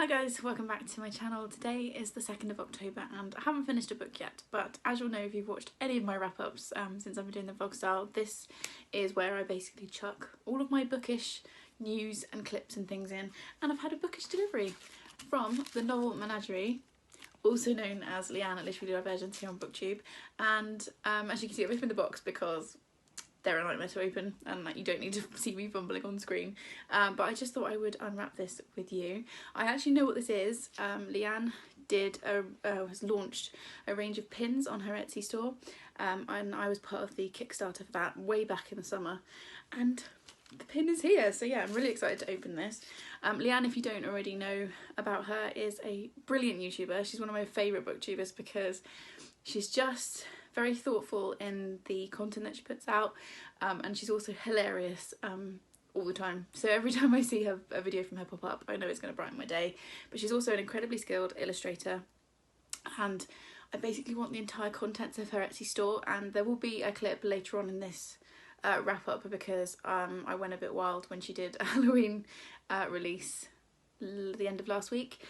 Hi guys, welcome back to my channel. Today is the 2nd of October and I haven't finished a book yet, but as you'll know if you've watched any of my wrap-ups since I've been doing the vlog style, this is where I basically chuck all of my bookish news and clips and things in, and I've had a bookish delivery from the novel Menagerie, also known as Leanne at Literally Divergence here on Booktube, and as you can see I've opened the box because they're a nightmare to open and like you don't need to see me fumbling on screen, but I just thought I would unwrap this with you. I actually know what this is. Leanne has launched a range of pins on her Etsy store, and I was part of the Kickstarter for that way back in the summer, and the pin is here, so yeah, I'm really excited to open this. Leanne, if you don't already know about her, is a brilliant YouTuber. She's one of my favourite booktubers because she's just very thoughtful in the content that she puts out, and she's also hilarious all the time. So every time I see a video from her pop up, I know it's going to brighten my day. But she's also an incredibly skilled illustrator, and I basically want the entire contents of her Etsy store, and there will be a clip later on in this wrap up because I went a bit wild when she did a Halloween release the end of last week,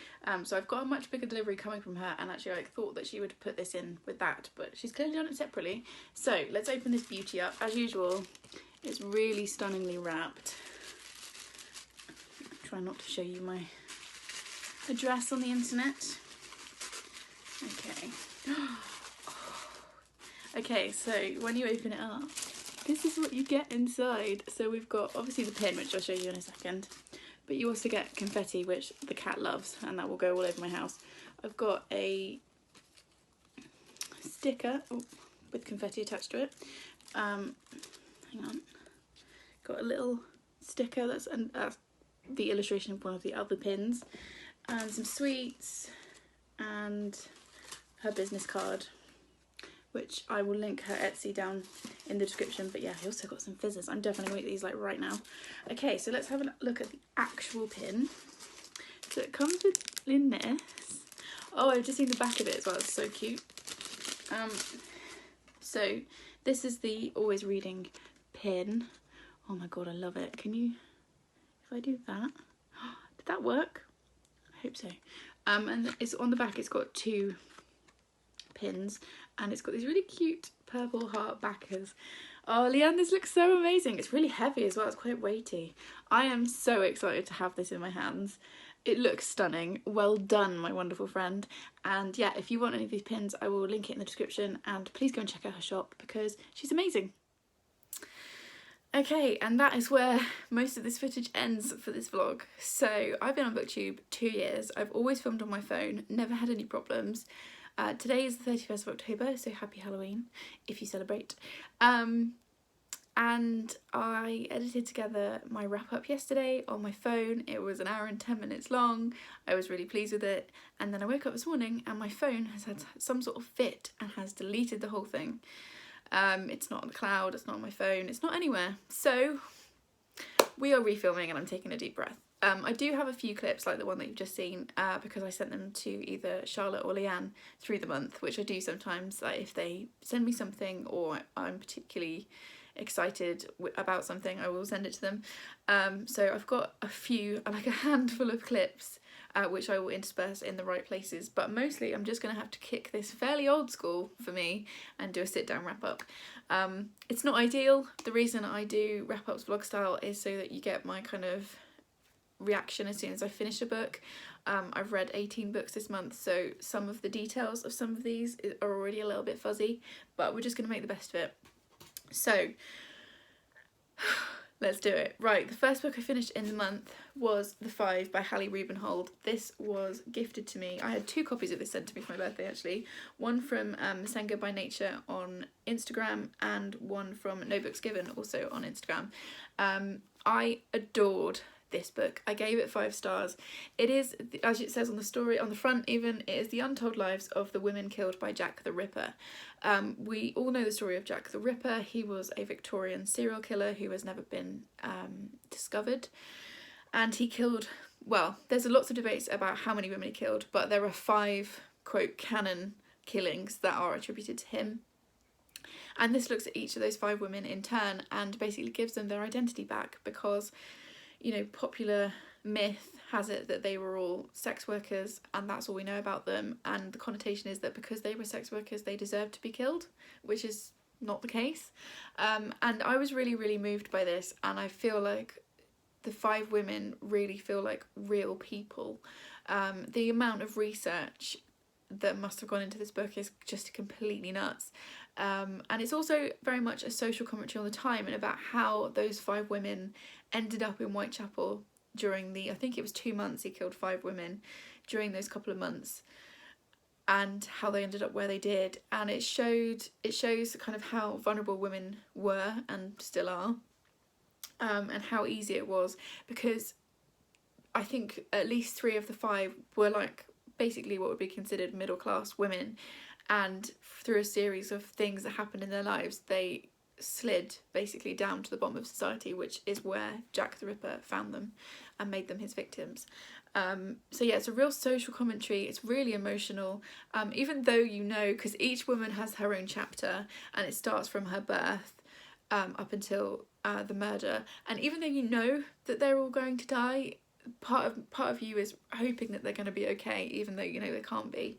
so I've got a much bigger delivery coming from her, and actually I thought that she would put this in with that, but she's clearly done it separately. So let's open this beauty up. As usual, it's really stunningly wrapped. Try not to show you my address on the internet. Okay. Okay, so when you open it up, this is what you get inside. So we've got obviously the pin, which I'll show you in a second, but you also get confetti, which the cat loves, and that will go all over my house. I've got a sticker with confetti attached to it. Hang on. Got a little sticker that's the illustration of one of the other pins, and some sweets, and her business card, which I will link her Etsy down in the description. But yeah, I also got some fizzes. I'm definitely going to eat these like right now. Okay, so let's have a look at the actual pin. So it comes in this. Oh, I've just seen the back of it as well. It's so cute. So this is the always reading pin. Oh my god, I love it. Can you, if I do that, did that work? I hope so. And it's on the back, it's got two pins, and it's got these really cute purple heart backers. Oh Leanne, this looks so amazing. It's really heavy as well, it's quite weighty. I am so excited to have this in my hands. It looks stunning. Well done, my wonderful friend. And yeah, if you want any of these pins, I will link it in the description, and please go and check out her shop because she's amazing. Okay, and that is where most of this footage ends for this vlog. So I've been on Booktube 2 years. I've always filmed on my phone, never had any problems. Today is the 31st of October, so happy Halloween if you celebrate. And I edited together my wrap up yesterday on my phone. It was 1 hour and 10 minutes long. I was really pleased with it. And then I woke up this morning and my phone has had some sort of fit and has deleted the whole thing. It's not on the cloud, it's not on my phone, it's not anywhere. So we are refilming and I'm taking a deep breath. I do have a few clips like the one that you've just seen because I sent them to either Charlotte or Leanne through the month, which I do sometimes, like if they send me something or I'm particularly excited about something, I will send it to them. So I've got a few, like a handful of clips which I will intersperse in the right places, but mostly I'm just going to have to kick this fairly old school for me and do a sit down wrap up. It's not ideal. The reason I do wrap ups vlog style is so that you get my kind of reaction as soon as I finish a book. I've read 18 books this month, so some of the details of some of these are already a little bit fuzzy, but we're just going to make the best of it. So let's do it. Right, the first book I finished in the month was The Five by Hallie Rubenhold. This was gifted to me. I had 2 copies of this sent to me for my birthday actually. One from Masenga by Nature on Instagram and one from No Books Given also on Instagram. I adored this book. I gave it 5 stars. It is, as it says on the story on the front even, it is the untold lives of the women killed by Jack the Ripper. We all know the story of Jack the Ripper. He was a Victorian serial killer who has never been discovered, and he killed, well, there's lots of debates about how many women he killed, but there are 5 quote canon killings that are attributed to him. And this looks at each of those 5 women in turn and basically gives them their identity back, because you know, popular myth has it that they were all sex workers and that's all we know about them, and the connotation is that because they were sex workers they deserved to be killed, which is not the case. And I was really moved by this, and I feel like the 5 women really feel like real people. The amount of research that must have gone into this book is just completely nuts. And it's also very much a social commentary on the time and about how those 5 women ended up in Whitechapel during the, I think it was 2 months he killed 5 women during those couple of months, and how they ended up where they did. And it shows kind of how vulnerable women were and still are, and how easy it was, because I think at least 3 of the 5 were like basically what would be considered middle class women, and through a series of things that happened in their lives they slid basically down to the bottom of society, which is where Jack the Ripper found them and made them his victims. So yeah, it's a real social commentary. It's really emotional, even though, you know, because each woman has her own chapter and it starts from her birth up until the murder, and even though you know that they're all going to die, part of you is hoping that they're going to be okay, even though you know they can't be.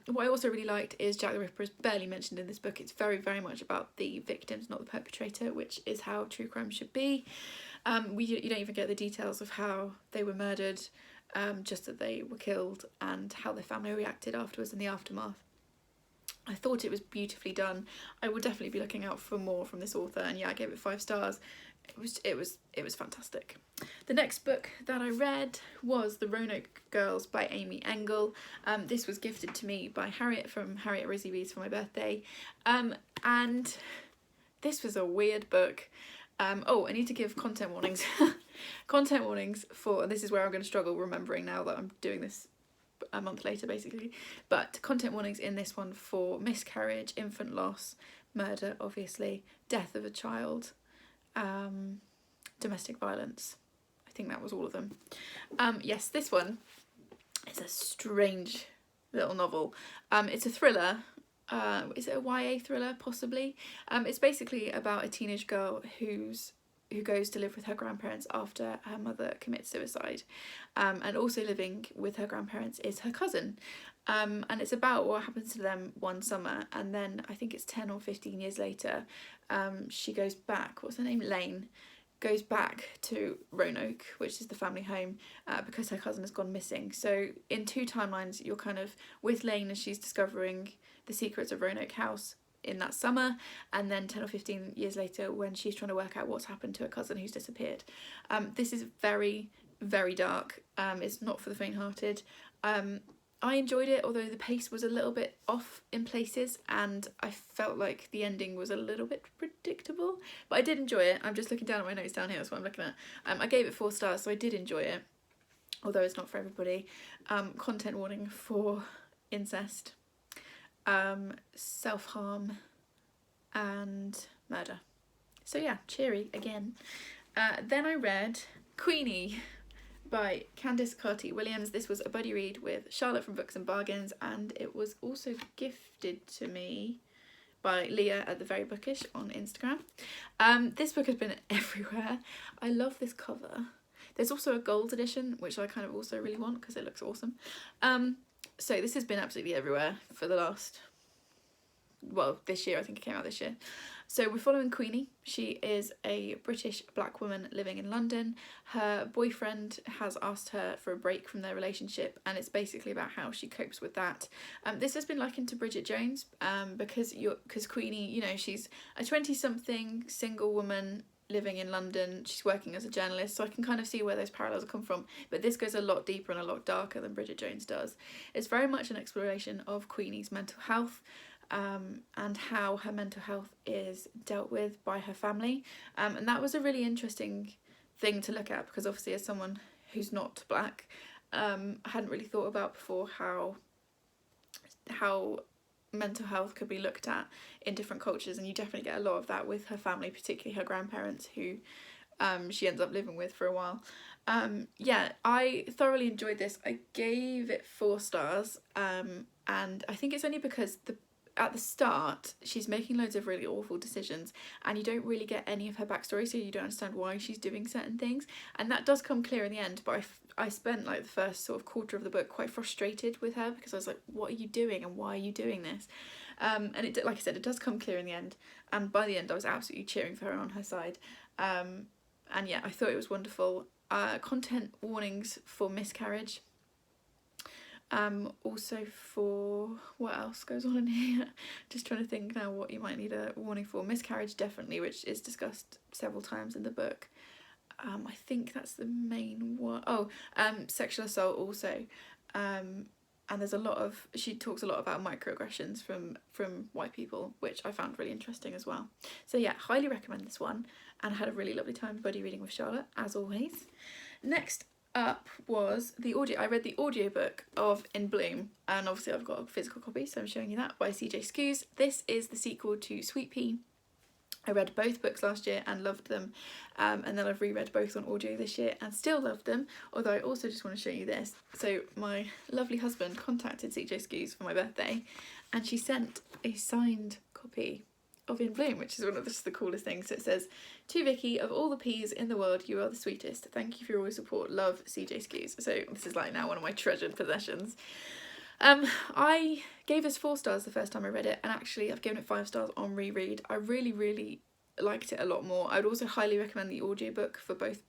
What I also really liked is Jack the Ripper is barely mentioned in this book. It's very much about the victims, not the perpetrator, which is how true crime should be. You don't even get the details of how they were murdered, just that they were killed and how their family reacted afterwards in the aftermath. I thought it was beautifully done. I will definitely be looking out for more from this author, and yeah, I gave it 5 stars. It was fantastic. The next book that I read was The Roanoke Girls by Amy Engel. This was gifted to me by Harriet from Harriet Rosie Reads for my birthday, and this was a weird book. Oh, I need to give content warnings. Content warnings for, this is where I'm going to struggle remembering now that I'm doing this a month later basically, but content warnings in this one for miscarriage, infant loss, murder obviously, death of a child, domestic violence. I think that was all of them. Yes, this one is a strange little novel. It's a thriller. Is it a YA thriller possibly? It's basically about a teenage girl who goes to live with her grandparents after her mother commits suicide, and also living with her grandparents is her cousin, and it's about what happens to them one summer, and then I think it's 10 or 15 years later, she goes back, what's her name, Lane, goes back to Roanoke, which is the family home, because her cousin has gone missing. So in 2 timelines you're kind of with Lane as she's discovering the secrets of Roanoke House in that summer, and then 10 or 15 years later when she's trying to work out what's happened to her cousin who's disappeared. This is very dark. It's not for the faint-hearted. I enjoyed it, although the pace was a little bit off in places and I felt like the ending was a little bit predictable, but I did enjoy it. I'm just looking down at my notes down here, that's what I'm looking at. I gave it 4 stars, so I did enjoy it, although it's not for everybody. Content warning for incest, self-harm and murder. So yeah, cheery again. Then I read Queenie by Candice Carty-Williams. This was a buddy read with Charlotte from Books and Bargains, and it was also gifted to me by Leah at The Very Bookish on Instagram. This book has been everywhere. I love this cover. There's also a gold edition, which I kind of also really want because it looks awesome. So this has been absolutely everywhere for the last, well, this year. I think it came out this year. So we're following Queenie. She is a British black woman living in London. Her boyfriend has asked her for a break from their relationship, and it's basically about how she copes with that. This has been likened to Bridget Jones, because Queenie, you know, she's a 20-something single woman living in London. She's working as a journalist, so I can kind of see where those parallels come from, but this goes a lot deeper and a lot darker than Bridget Jones does. It's very much an exploration of Queenie's mental health, and how her mental health is dealt with by her family, and that was a really interesting thing to look at, because obviously as someone who's not black, I hadn't really thought about before how mental health could be looked at in different cultures, and you definitely get a lot of that with her family, particularly her grandparents, who she ends up living with for a while. Yeah, I thoroughly enjoyed this. I gave it 4 stars, and I think it's only because at the start, she's making loads of really awful decisions, and you don't really get any of her backstory, so you don't understand why she's doing certain things. And that does come clear in the end, but I spent like the first sort of quarter of the book quite frustrated with her, because I was like, what are you doing and why are you doing this? And it, like I said, it does come clear in the end, and by the end I was absolutely cheering for her, on her side. And yeah, I thought it was wonderful. Content warnings for miscarriage. Also for, what else goes on in here? Just trying to think now what you might need a warning for. Miscarriage, definitely, which is discussed several times in the book. I think that's the main one. Oh, sexual assault also. And there's a lot of, she talks a lot about microaggressions from white people, which I found really interesting as well. So yeah, highly recommend this one, and I had a really lovely time buddy reading with Charlotte, as always. Next up was the audio. I read the audiobook of In Bloom, and obviously I've got a physical copy, so I'm showing you that, by C.J.Skuse. This is the sequel to Sweet Pea. I read both books last year and loved them, and then I've reread both on audio this year and still loved them, although I also just want to show you this. So my lovely husband contacted C.J.Skuse for my birthday, and she sent a signed copy of In Bloom, which is one of the coolest things. So it says, "To Vicky, of all the peas in the world, you are the sweetest. Thank you for your support. Love, C.J.Skuse." So this is like now one of my treasured possessions. I gave this 4 stars the first time I read it, and actually I've given it 5 stars on reread. I really liked it a lot more. I would also highly recommend the audiobook for both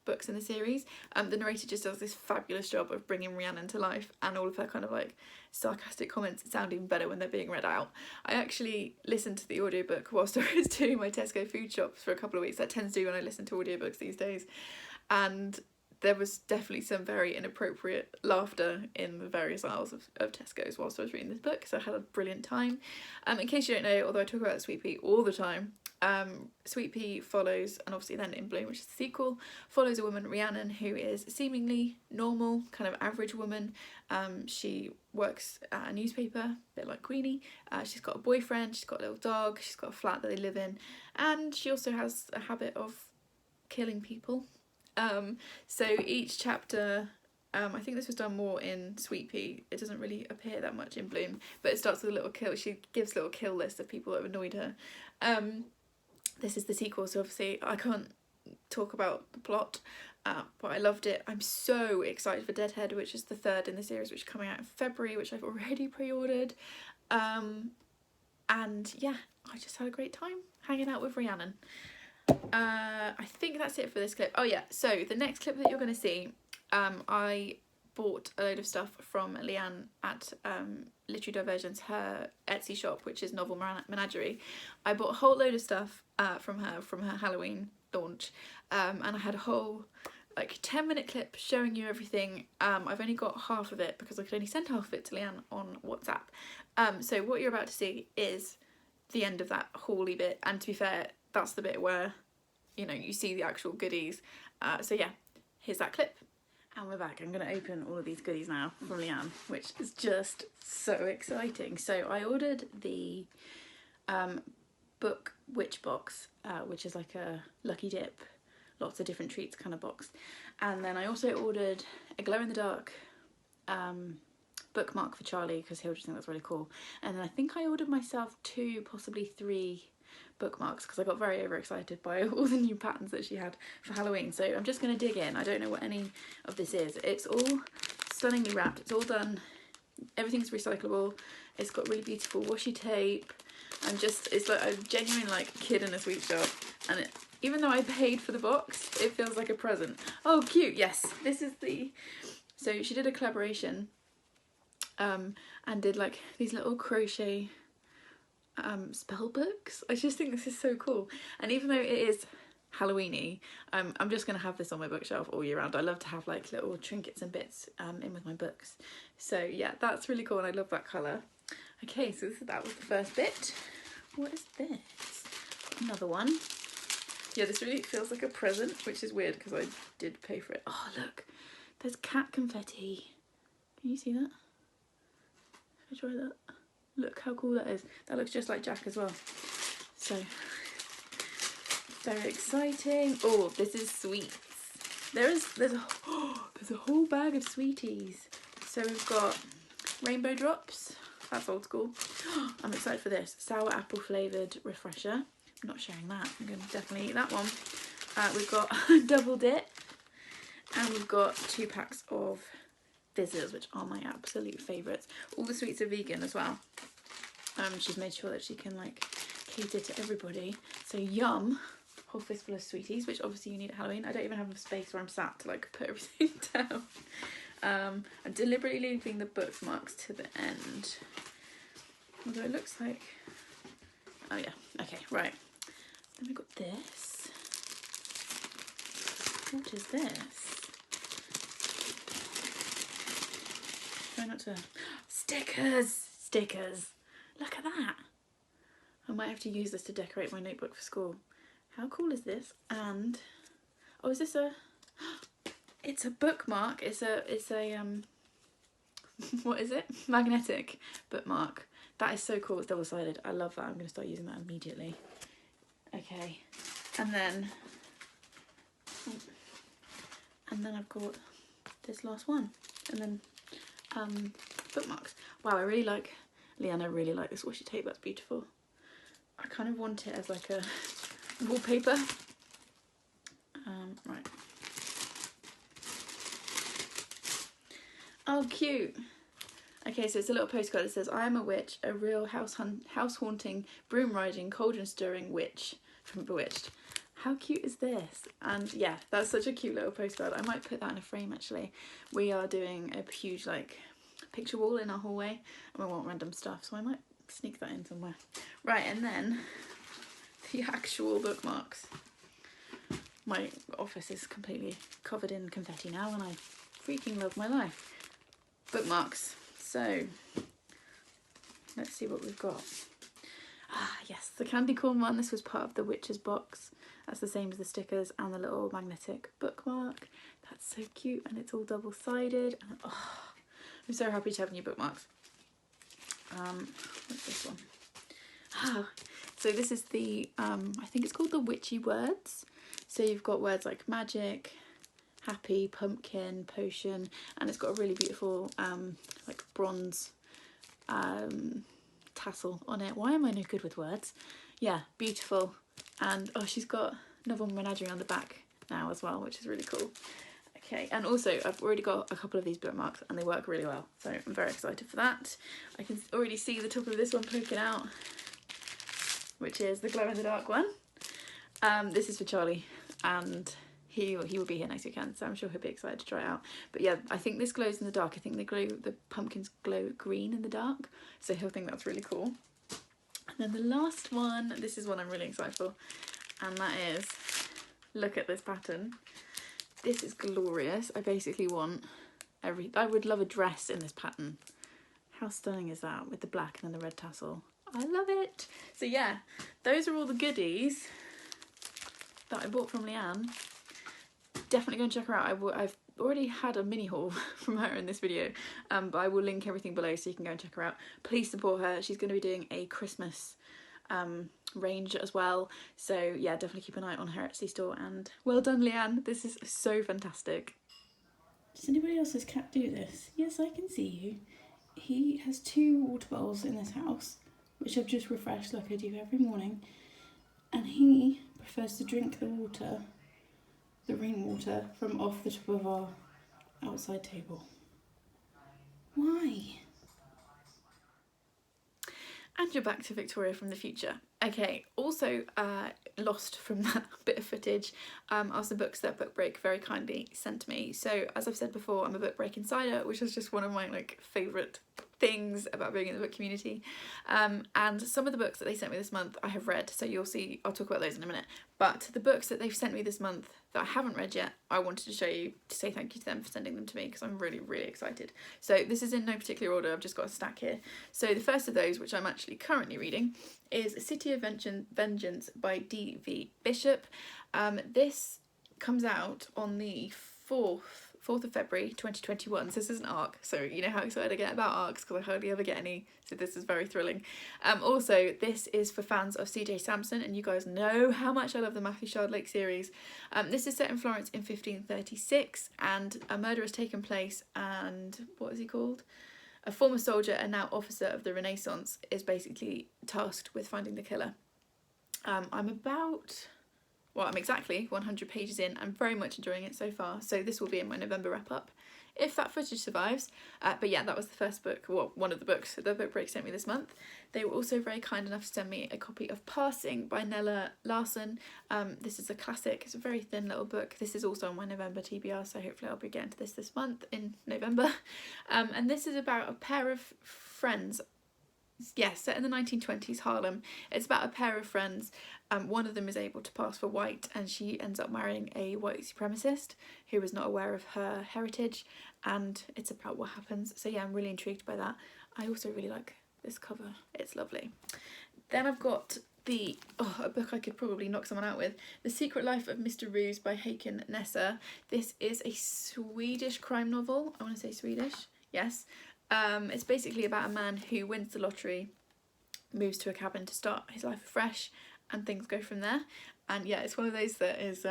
books in the series. The narrator just does this fabulous job of bringing Rhiannon to life, and all of her kind of like sarcastic comments sound even better when they're being read out. I actually listened to the audiobook whilst I was doing my Tesco food shops for a couple of weeks. That tends to do when I listen to audiobooks these days, and there was definitely some very inappropriate laughter in the various aisles of Tesco's whilst I was reading this book, so I had a brilliant time. In case you don't know, although I talk about Sweet Pea all the time, Sweet Pea follows, and obviously then In Bloom, which is the sequel, follows a woman, Rhiannon, who is seemingly normal, kind of average woman. She works at a newspaper, a bit like Queenie. She's got a boyfriend, she's got a little dog, she's got a flat that they live in, and she also has a habit of killing people. So each chapter, I think this was done more in Sweet Pea, it doesn't really appear that much in Bloom, but it starts with a little kill. She gives a little kill list of people that have annoyed her. This is the sequel, so obviously I can't talk about the plot, but I loved it. I'm so excited for Deadhead, which is the 3rd in the series, which is coming out in February, which I've already pre-ordered. And yeah, I just had a great time hanging out with Rhiannon. I think that's it for this clip. Oh yeah, so the next clip that you're going to see, I bought a load of stuff from Leanne at Literary Diversions, her Etsy shop, which is Novel Menagerie. I bought a whole load of stuff from her Halloween launch, and I had a whole like 10-minute clip showing you everything. I've only got half of it because I could only send half of it to Leanne on WhatsApp. So what you're about to see is the end of that hauly bit, and to be fair, that's the bit where, you know, you see the actual goodies. So yeah, here's that clip. And we're back. I'm going to open all of these goodies now from Leanne, which is just so exciting. So I ordered the book Witch box, which is like a Lucky Dip, lots of different treats kind of box. And then I also ordered a glow-in-the-dark bookmark for Charlie, because he'll just think that's really cool. And then I think I ordered myself 2, possibly 3 bookmarks, because I got very overexcited by all the new patterns that she had for Halloween. So I'm just going to dig in. I don't know what any of this is. It's all stunningly wrapped. It's all done. Everything's recyclable. It's got really beautiful washi tape. It's like a genuine like kid in a sweet shop. And even though I paid for the box, it feels like a present. Oh, cute. Yes, this is the... So she did a collaboration and did like these little crochet spell books. I just think this is so cool, and even though it is Halloweeny, I'm just gonna have this on my bookshelf all year round. I love to have like little trinkets and bits in with my books, so yeah, that's really cool, and I love that colour. Okay, so that was the first bit. What is this? Another one. Yeah, this really feels like a present, which is weird because I did pay for it. Oh look, there's cat confetti. Can you see that? Should I try that? Look how cool that is. That looks just like Jack as well. So, very exciting. Oh, this is sweets. There's a whole bag of sweeties. So we've got rainbow drops. That's old school. I'm excited for this. Sour apple flavoured refresher. I'm not sharing that. I'm going to definitely eat that one. We've got double dip. And we've got 2 packs of fizzers, which are my absolute favourites. All the sweets are vegan as well. She's made sure that she can like cater to everybody. So yum. Whole fistful of sweeties, which obviously you need at Halloween. I don't even have enough space where I'm sat to like put everything down. I'm deliberately leaving the bookmarks to the end. Although it looks like... Oh yeah, okay, right. Then we've got this. What is this? Try not to... Stickers! Stickers! Look at that! I might have to use this to decorate my notebook for school. How cool is this? And... Oh, is this a... It's a bookmark. It's a what is it? Magnetic bookmark. That is so cool. It's double-sided. I love that. I'm going to start using that immediately. Okay. And then I've got this last one. And then bookmarks. Wow, I really like, Leanne, I really like this washi tape. That's beautiful. I kind of want it as like a wallpaper. Right. Oh, cute. Okay, so it's a little postcard that says, I am a witch, a real house haunting, broom riding, cauldron stirring witch from Bewitched. How cute is this? And yeah, that's such a cute little postcard. I might put that in a frame actually. We are doing a huge like picture wall in our hallway and we want random stuff, so I might sneak that in somewhere. Right, and then the actual bookmarks. My office is completely covered in confetti now and I freaking love my life. Bookmarks. So let's see what we've got. Ah yes, the candy corn one. This was part of the witch's box. That's the same as the stickers and the little magnetic bookmark. That's so cute and it's all double-sided. And oh, I'm so happy to have new bookmarks. What's this one? Oh, so this is the I think it's called the witchy words. So you've got words like magic, happy, pumpkin, potion, and it's got a really beautiful like bronze tassel on it. Why am I no good with words? Yeah, beautiful. And oh, she's got Novel Menagerie on the back now as well, which is really cool. Okay, and also I've already got a couple of these bookmarks and they work really well, so I'm very excited for that. I can already see the top of this one poking out, which is the glow in the dark one. This is for Charlie, and he will be here next weekend, so I'm sure he'll be excited to try it out. But yeah, I think this glows in the dark. I think the pumpkins glow green in the dark, so he'll think that's really cool. And then the last one, this is one I'm really excited for, and that is, look at this pattern. This is glorious. I basically want I would love a dress in this pattern. How stunning is that, with the black and then the red tassel? I love it. So yeah, those are all the goodies that I bought from Leanne. Definitely go and check her out. I've already had a mini haul from her in this video, but I will link everything below so you can go and check her out. Please support her. She's going to be doing a Christmas range as well, so yeah, definitely keep an eye on her Etsy store. And well done, Leanne, this is so fantastic. Does anybody else's cat do this? Yes, I can see you. He has 2 water bowls in this house, which I've just refreshed like I do every morning, and he prefers to drink the water, the rainwater, from off the top of our outside table. Why? And you're back to Victoria from the future. Okay, also lost from that bit of footage are some books that Book Break very kindly sent me. So as I've said before, I'm a Book Break insider, which is just one of my like favourite things about being in the book community. And some of the books that they sent me this month I have read, so you'll see, I'll talk about those in a minute. But the books that they've sent me this month that I haven't read yet, I wanted to show you to say thank you to them for sending them to me, because I'm really, really excited. So this is in no particular order, I've just got a stack here. So the first of those, which I'm actually currently reading, is City of Vengeance by D.V. Bishop. This comes out on the 4th of February 2021, so this is an arc, so you know how excited I get about arcs because I hardly ever get any, so this is very thrilling. Also, this is for fans of C.J. Samson, and you guys know how much I love the Matthew Shardlake series. This is set in Florence in 1536, and a murder has taken place, and what is he called? a former soldier and now officer of the Renaissance, is basically tasked with finding the killer. I'm exactly 100 pages in. I'm very much enjoying it so far, so this will be in my November wrap-up, if that footage survives. But yeah, that was the first book, well, one of the books the Book Break sent me this month. They were also very kind enough to send me a copy of Passing by Nella Larson. This is a classic, it's a very thin little book. This is also on my November TBR, so hopefully I'll be getting to this month in November. And this is about a pair of friends. Yes, set in the 1920s Harlem. It's about a pair of friends. One of them is able to pass for white, and she ends up marrying a white supremacist who is not aware of her heritage, and it's about what happens. So yeah, I'm really intrigued by that. I also really like this cover, it's lovely. Then I've got a book I could probably knock someone out with, The Secret Life of Mr. Ruse by Håkan Nesser. This is a Swedish crime novel. I want to say Swedish, yes. It's basically about a man who wins the lottery, moves to a cabin to start his life afresh, and things go from there. And yeah, it's one of those that is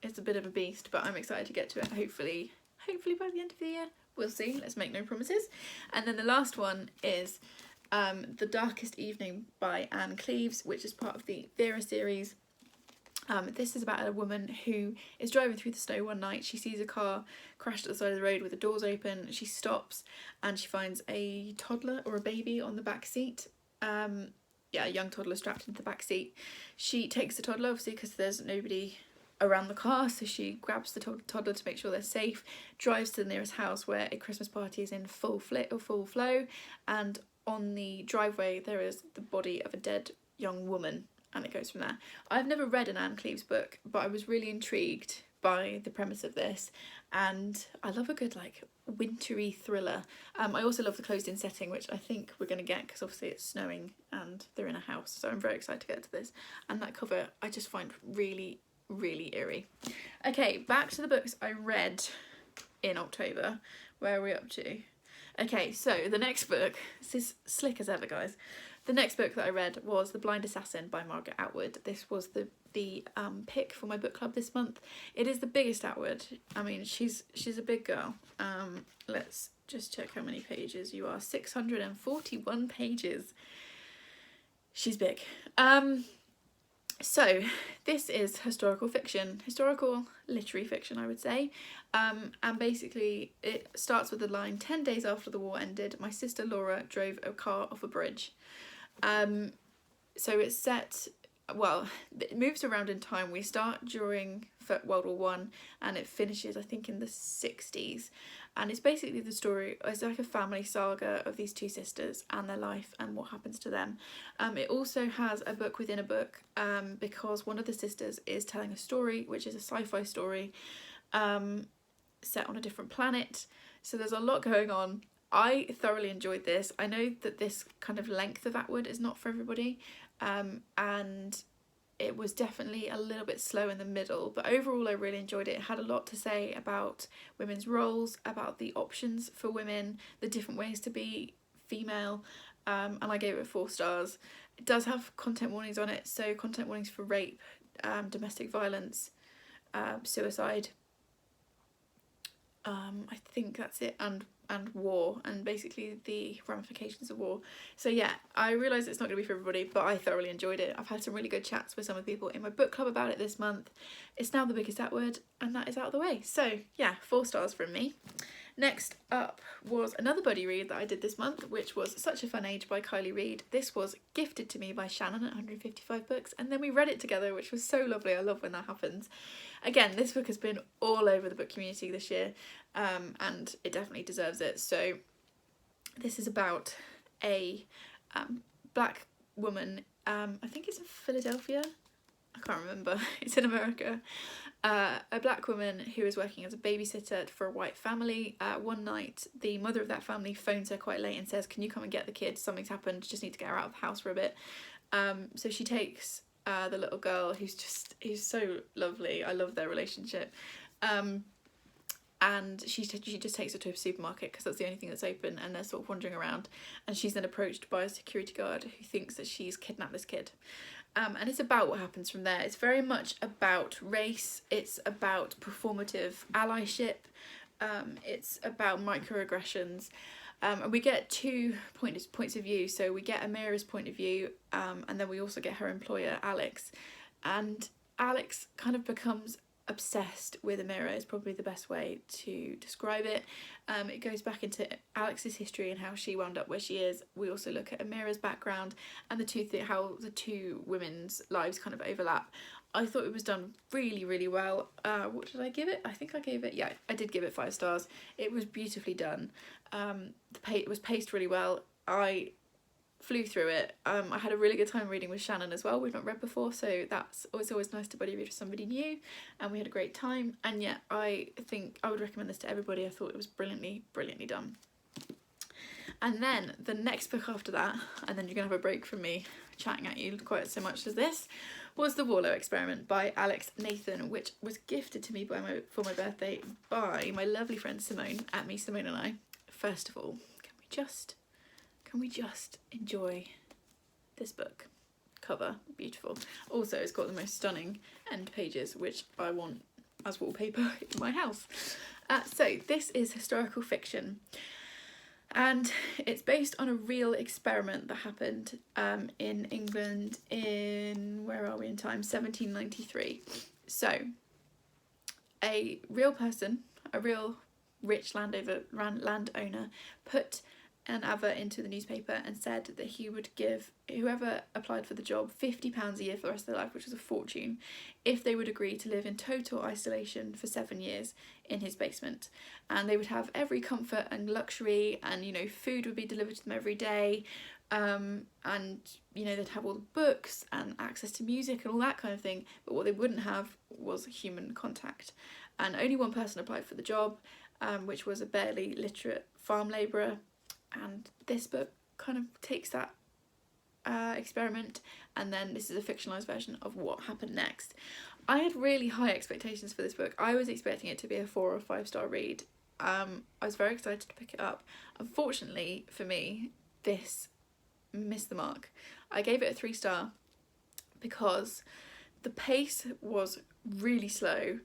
it's a bit of a beast, but I'm excited to get to it. Hopefully by the end of the year. We'll see. Let's make no promises. And then the last one is The Darkest Evening by Anne Cleeves, which is part of the Vera series. This is about a woman who is driving through the snow one night. She sees a car crashed at the side of the road with the doors open. She stops and she finds a toddler or a baby on the back seat. Yeah, a young toddler strapped into the back seat. She takes the toddler, obviously, because there's nobody around the car, so she grabs the toddler to make sure they're safe, drives to the nearest house where a Christmas party is in full flow, and on the driveway there is the body of a dead young woman, and it goes from there. I've never read an Anne Cleeves book, but I was really intrigued by the premise of this, and I love a good like wintry thriller. I also love the closed-in setting, which I think we're going to get because obviously it's snowing and they're in a house, so I'm very excited to get to this. And that cover I just find really eerie. Okay, back to the books I read in October. Where are we up to? Okay, so the next book, this is slick as ever, guys. The next book that I read was The Blind Assassin by Margaret Atwood. This was the pick for my book club this month. It is the biggest Atwood. I mean, she's a big girl. Let's just check how many pages you are. 641 pages. She's big. So this is historical literary fiction, I would say. And basically it starts with the line, 10 days after the war ended, my sister Laura drove a car off a bridge. So it's set, well, it moves around in time. We start during World War One and it finishes, I think, in the 60s. And it's basically the story, it's like a family saga of these two sisters and their life and what happens to them. It also has a book within a book, because one of the sisters is telling a story, which is a sci-fi story, set on a different planet. So there's a lot going on. I thoroughly enjoyed this. I know that this kind of length of Atwood is not for everybody, and it was definitely a little bit slow in the middle, but overall I really enjoyed it. It had a lot to say about women's roles, about the options for women, the different ways to be female, and I gave it 4 stars. It does have content warnings on it, so content warnings for rape, domestic violence, suicide, I think that's it, and war, and basically the ramifications of war. So yeah, I realise it's not going to be for everybody, but I thoroughly enjoyed it. I've had some really good chats with some of the people in my book club about it this month. It's now the biggest Atwood, and that is out of the way. So yeah, 4 stars from me. Next up was another buddy read that I did this month, which was Such a Fun Age by Kylie Reid. This was gifted to me by Shannon at 155 Books, and then we read it together, which was so lovely. I love when that happens. Again, this book has been all over the book community this year, and it definitely deserves it. So this is about a black woman, I think it's in Philadelphia, I can't remember, it's in America, a black woman who is working as a babysitter for a white family. One night the mother of that family phones her quite late and says, can you come and get the kids, something's happened, just need to get her out of the house for a bit. So she takes the little girl, who's so lovely. I love their relationship, and she just takes her to a supermarket because that's the only thing that's open, and they're sort of wandering around, and she's then approached by a security guard who thinks that she's kidnapped this kid. And it's about what happens from there. It's very much about race, it's about performative allyship, It's about microaggressions. And we get two points of view. So we get Amira's point of view, and then we also get her employer, Alix. And Alix kind of becomes obsessed with Amira is probably the best way to describe it. It goes back into Alix's history and how she wound up where she is. We also look at Amira's background and how the two women's lives kind of overlap. I thought it was done really, really well. What did I give it? I think I gave it, yeah, I did give it 5 stars. It was beautifully done. It was paced really well. I flew through it. I had a really good time reading with Shannon as well. We've not read before, so it's always nice to buddy read with somebody new, and we had a great time. And yeah, I think I would recommend this to everybody. I thought it was brilliantly done. And then the next book after that, and then you're gonna have a break from me chatting at you quite so much as this, was The Warlow Experiment by Alix Nathan, which was gifted to me for my birthday by my lovely friend Simone at Me Simone and I. First of all, can we just enjoy this book? Cover, beautiful. Also, it's got the most stunning end pages, which I want as wallpaper in my house. So this is historical fiction, and it's based on a real experiment that happened in England in, where are we in time, 1793. So a real person, a real rich landowner put an advert into the newspaper and said that he would give whoever applied for the job £50 a year for the rest of their life, which was a fortune, if they would agree to live in total isolation for 7 years in his basement. And they would have every comfort and luxury, and food would be delivered to them every day, and they'd have all the books and access to music and all that kind of thing, but what they wouldn't have was human contact. And only one person applied for the job, which was a barely literate farm labourer. And this book kind of takes that experiment, and then this is a fictionalised version of what happened next. I had really high expectations for this book. I was expecting it to be a 4 or 5 star read. I was very excited to pick it up. Unfortunately for me, this missed the mark. I gave it a 3 star because the pace was really slow.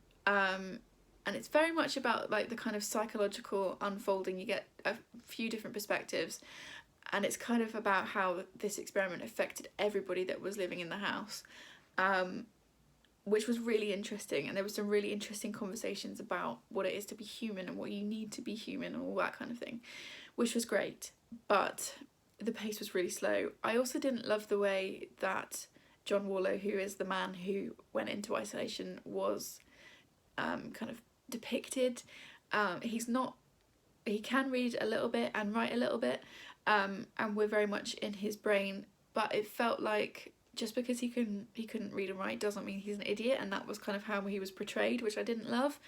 And it's very much about like the kind of psychological unfolding. You get a few different perspectives, and it's kind of about how this experiment affected everybody that was living in the house, which was really interesting. And there were some really interesting conversations about what it is to be human and what you need to be human and all that kind of thing, which was great. But the pace was really slow. I also didn't love the way that John Warlow, who is the man who went into isolation, was kind of depicted. He can read a little bit and write a little bit, and we're very much in his brain, but it felt like just because he couldn't read and write doesn't mean he's an idiot, and that was kind of how he was portrayed, which I didn't love,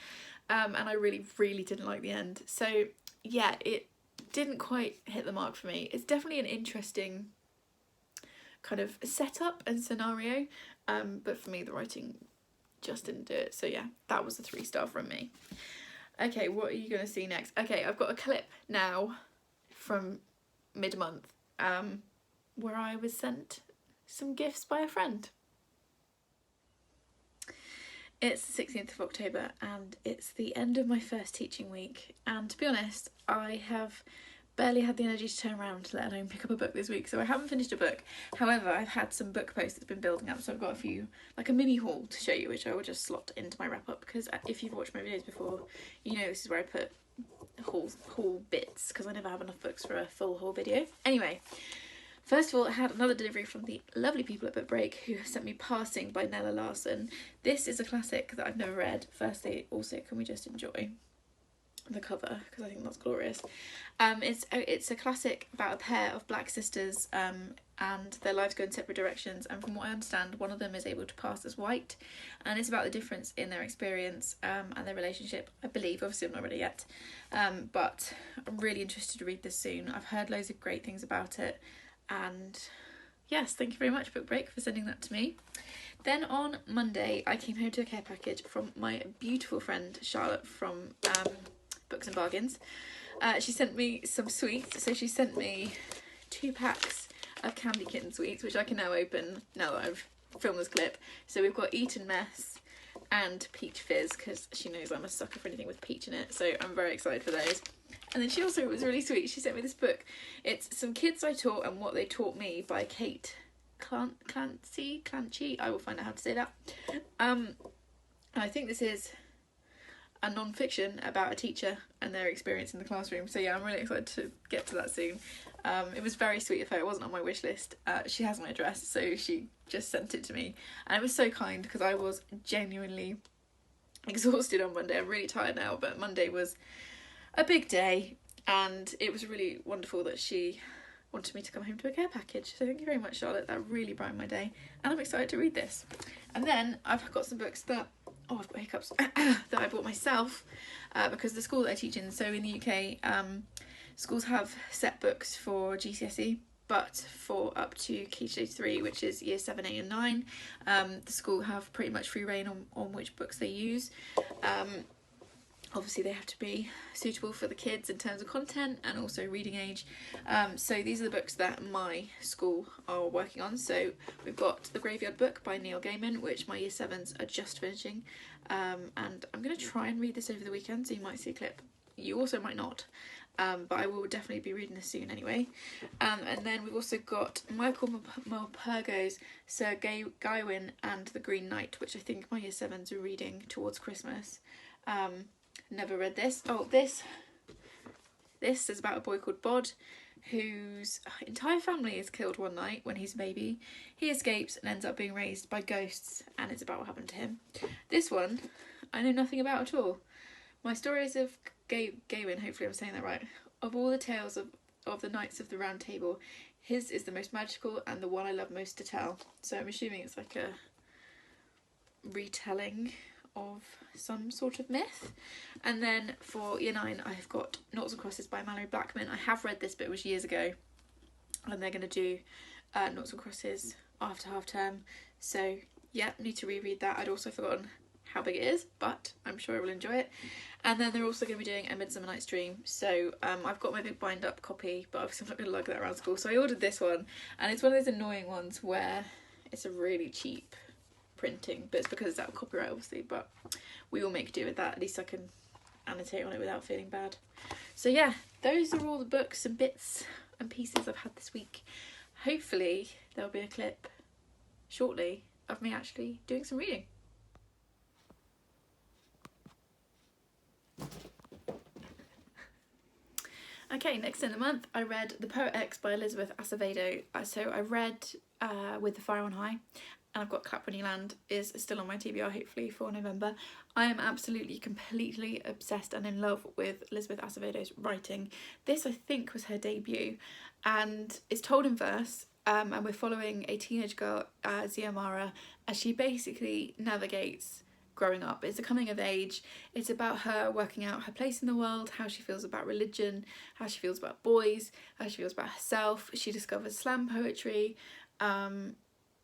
and I really didn't like the end. So yeah, it didn't quite hit the mark for me. It's definitely an interesting kind of setup and scenario, but for me the writing just didn't do it. So yeah, that was a 3 star from me. Okay, what are you gonna see next? Okay, I've got a clip now from mid-month where I was sent some gifts by a friend. It's the 16th of October and it's the end of my first teaching week, and to be honest, I have barely had the energy to turn around, let alone pick up a book this week, so I haven't finished a book. However, I've had some book posts that's been building up, so I've got a few, like a mini haul to show you, which I will just slot into my wrap up, because if you've watched my videos before, you know this is where I put haul bits, because I never have enough books for a full haul video. Anyway, first of all, I had another delivery from the lovely people at Book Break who sent me Passing by Nella Larson. This is a classic that I've never read. Firstly, also, can we just enjoy the cover, because I think that's glorious. It's a classic about a pair of black sisters, and their lives go in separate directions, and from what I understand, one of them is able to pass as white, and it's about the difference in their experience and their relationship, I believe. Obviously I've not read it yet, but I'm really interested to read this soon. I've heard loads of great things about it, and yes, thank you very much Book Break for sending that to me. Then on Monday I came home to a care package from my beautiful friend Charlotte from Books and Bargains. She sent me some sweets, so she sent me 2 packs of Candy Kitten sweets, which I can now open now that I've filmed this clip. So we've got Eton Mess, and peach fizz, because she knows I'm a sucker for anything with peach in it, so I'm very excited for those. And then she also was really sweet, she sent me this book. It's Some Kids I Taught and What They Taught Me by Kate Clancy. I will find out how to say that. And I think this is a non-fiction about a teacher and their experience in the classroom. So yeah, I'm really excited to get to that soon. It was very sweet of her. It wasn't on my wish list. She has my address, so she just sent it to me, and it was so kind because I was genuinely exhausted on Monday. I'm really tired now, but Monday was a big day, and it was really wonderful that she wanted me to come home to a care package. So thank you very much, Charlotte. That really brightened my day, and I'm excited to read this. And then I've got some books that I've got hiccups that I bought myself because the school that I teach in, so in the UK, schools have set books for GCSE, but for up to Key Stage 3, which is year 7, 8 and 9, the school have pretty much free rein on which books they use. Obviously they have to be suitable for the kids in terms of content and also reading age. So these are the books that my school are working on. So we've got The Graveyard Book by Neil Gaiman, which my year 7s are just finishing. And I'm going to try and read this over the weekend, so you might see a clip. You also might not. But I will definitely be reading this soon anyway. And then we've also got Michael Morpurgo's Sir Gawain and the Green Knight, which I think my year 7s are reading towards Christmas. Never read this. Oh, this is about a boy called Bod, whose entire family is killed one night when he's a baby. He escapes and ends up being raised by ghosts, and it's about what happened to him. This one I know nothing about at all. My stories of Gawain, hopefully I'm saying that right, of all the tales of the Knights of the Round Table, his is the most magical and the one I love most to tell. So I'm assuming it's like a retelling of some sort of myth. And then for year 9 I've got Noughts and Crosses by Mallory Blackman. I have read this, but it was years ago, and they're going to do Noughts and Crosses after half term, so yeah, need to reread that. I'd also forgotten how big it is, but I'm sure I will enjoy it. And then they're also going to be doing A Midsummer Night's Dream, so I've got my big bind up copy, but obviously I'm not going to lug that around school, so I ordered this one, and it's one of those annoying ones where it's a really cheap printing, but it's because it's out of copyright obviously, but we will make do with that. At least I can annotate on it without feeling bad. So yeah, those are all the books and bits and pieces I've had this week. Hopefully there'll be a clip shortly of me actually doing some reading. Okay, next in the month I read The Poet X by Elizabeth Acevedo. So I read With the Fire on High, and I've got Clap When You Land is still on my TBR, hopefully for November. I am absolutely, completely obsessed and in love with Elizabeth Acevedo's writing. This, I think, was her debut, and it's told in verse, and we're following a teenage girl, Ziamara, as she basically navigates growing up. It's a coming of age. It's about her working out her place in the world, how she feels about religion, how she feels about boys, how she feels about herself. She discovers slam poetry.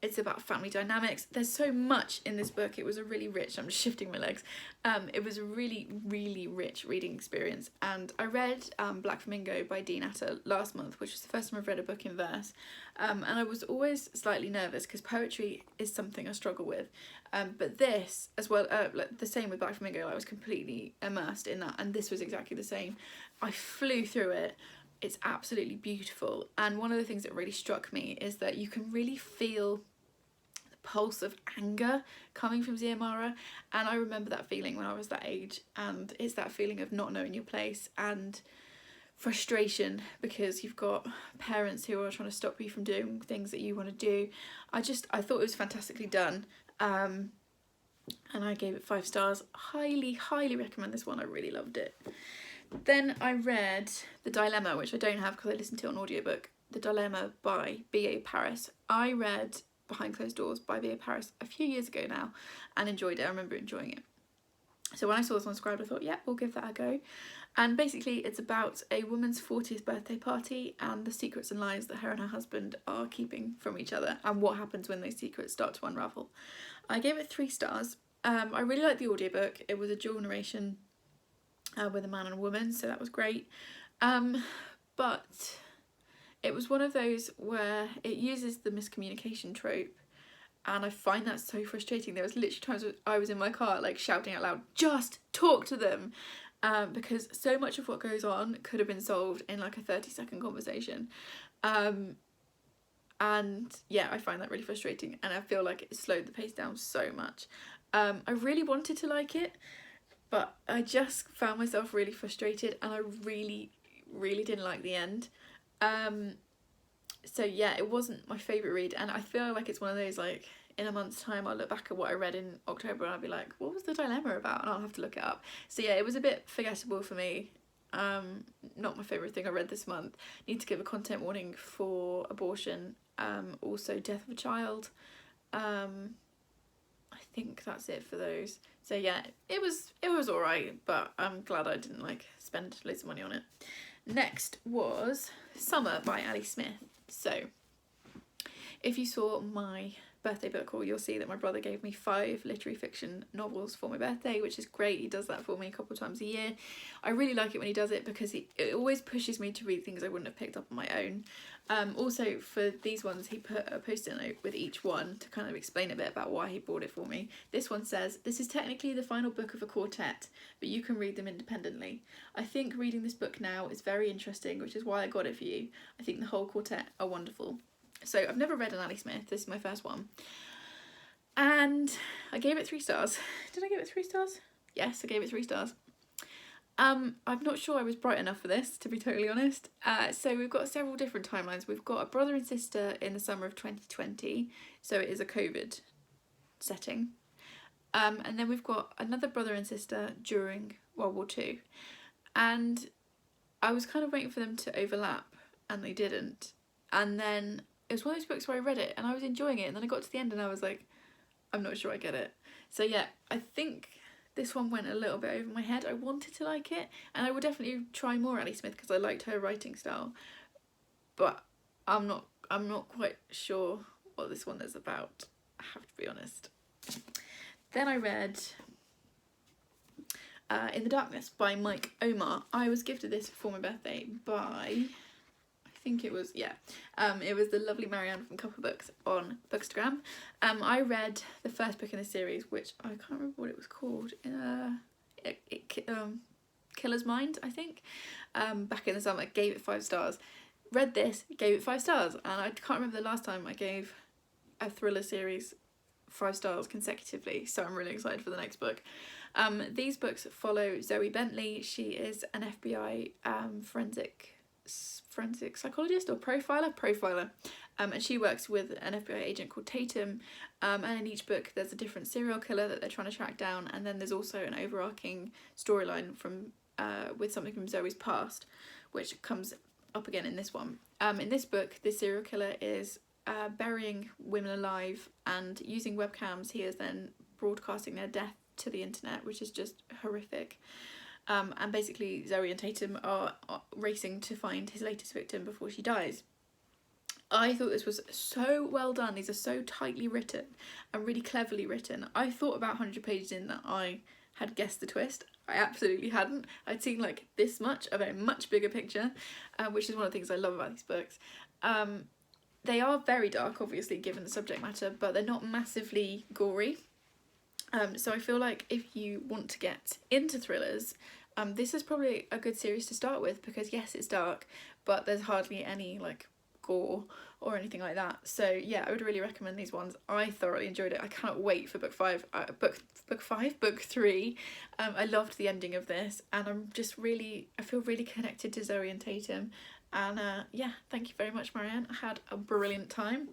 It's about family dynamics. There's so much in this book. It was a really rich, I'm just shifting my legs. It was a really, really rich reading experience. And I read Black Flamingo by Dean Atta last month, which was the first time I've read a book in verse. And I was always slightly nervous because poetry is something I struggle with. But this, as well, like the same with Black Flamingo, I was completely immersed in that. And this was exactly the same. I flew through it. It's absolutely beautiful. And one of the things that really struck me is that you can really feel pulse of anger coming from Ziamara, and I remember that feeling when I was that age, and it's that feeling of not knowing your place and frustration because you've got parents who are trying to stop you from doing things that you want to do. I thought it was fantastically done, and I gave it 5 stars. Highly recommend this one. I really loved it. Then I read The Dilemma, which I don't have because I listened to it on audiobook. The Dilemma by B.A.Paris. I read Behind Closed Doors by B.A.Paris a few years ago now and enjoyed it. I remember enjoying it. So when I saw this on Scribd, I thought, yeah, we'll give that a go. And basically it's about a woman's 40th birthday party and the secrets and lies that her and her husband are keeping from each other and what happens when those secrets start to unravel. I gave it 3 stars. I really liked the audiobook. It was a dual narration with a man and a woman, so that was great. But it was one of those where it uses the miscommunication trope and I find that so frustrating. There was literally times I was in my car like shouting out loud, just talk to them, because so much of what goes on could have been solved in like a 30-second conversation. And yeah, I find that really frustrating, and I feel like it slowed the pace down so much. I really wanted to like it, but I just found myself really frustrated, and I really didn't like the end. So yeah, it wasn't my favourite read, and I feel like it's one of those, like, in a month's time I'll look back at what I read in October and I'll be like, what was the dilemma about? And I'll have to look it up. So yeah, it was a bit forgettable for me. Not my favourite thing I read this month. Need to give a content warning for abortion, also death of a child. I think that's it for those. So yeah, it was alright, but I'm glad I didn't like spend loads of money on it. Next was Summer by Ali Smith. So if you saw my birthday book haul, you'll see that my brother gave me 5 literary fiction novels for my birthday, which is great. He does that for me a couple of times a year. I really like it when he does it because it always pushes me to read things I wouldn't have picked up on my own. Also for these ones, he put a post-it note with each one to kind of explain a bit about why he bought it for me. This one says, "This is technically the final book of a quartet, but you can read them independently. I think reading this book now is very interesting, which is why I got it for you. I think the whole quartet are wonderful." So I've never read an Ali Smith. This is my first one. And I gave it 3 stars. Did I give it 3 stars? Yes, I gave it 3 stars. I'm not sure I was bright enough for this, to be totally honest. So we've got several different timelines. We've got a brother and sister in the summer of 2020. So it is a COVID setting. And then we've got another brother and sister during World War II. And I was kind of waiting for them to overlap, and they didn't. And then it was one of those books where I read it and I was enjoying it, and then I got to the end and I was like, I'm not sure I get it. So yeah, I think this one went a little bit over my head. I wanted to like it, and I would definitely try more Ali Smith because I liked her writing style, but I'm not quite sure what this one is about, I have to be honest. Then I read In the Darkness by Omer. I was gifted this for my birthday by, I think it was, yeah, it was the lovely Marianne from Couple Books on Bookstagram. I read the first book in the series, which I can't remember what it was called, Killer's Mind, I think, back in the summer. Gave it 5 stars. Read this, gave it 5 stars, and I can't remember the last time I gave a thriller series 5 stars consecutively, so I'm really excited for the next book. These books follow Zoe Bentley. She is an FBI forensic psychologist or profiler, and she works with an FBI agent called Tatum, and in each book there's a different serial killer that they're trying to track down, and then there's also an overarching storyline from with something from Zoe's past, which comes up again in this one. In this book, this serial killer is burying women alive, and using webcams he is then broadcasting their death to the internet, which is just horrific. And basically Zoe and Tatum are racing to find his latest victim before she dies. I thought this was so well done. These are so tightly written and really cleverly written. I thought about 100 pages in that I had guessed the twist. I absolutely hadn't. I'd seen like this much of a much bigger picture, which is one of the things I love about these books. They are very dark, obviously, given the subject matter, but they're not massively gory. So I feel like if you want to get into thrillers, this is probably a good series to start with, because yes, it's dark, but there's hardly any like gore or anything like that. So yeah, I would really recommend these ones. I thoroughly enjoyed it. I cannot wait for book 3. I loved the ending of this, and I feel really connected to Zoe and Tatum. And yeah, thank you very much, Marianne. I had a brilliant time.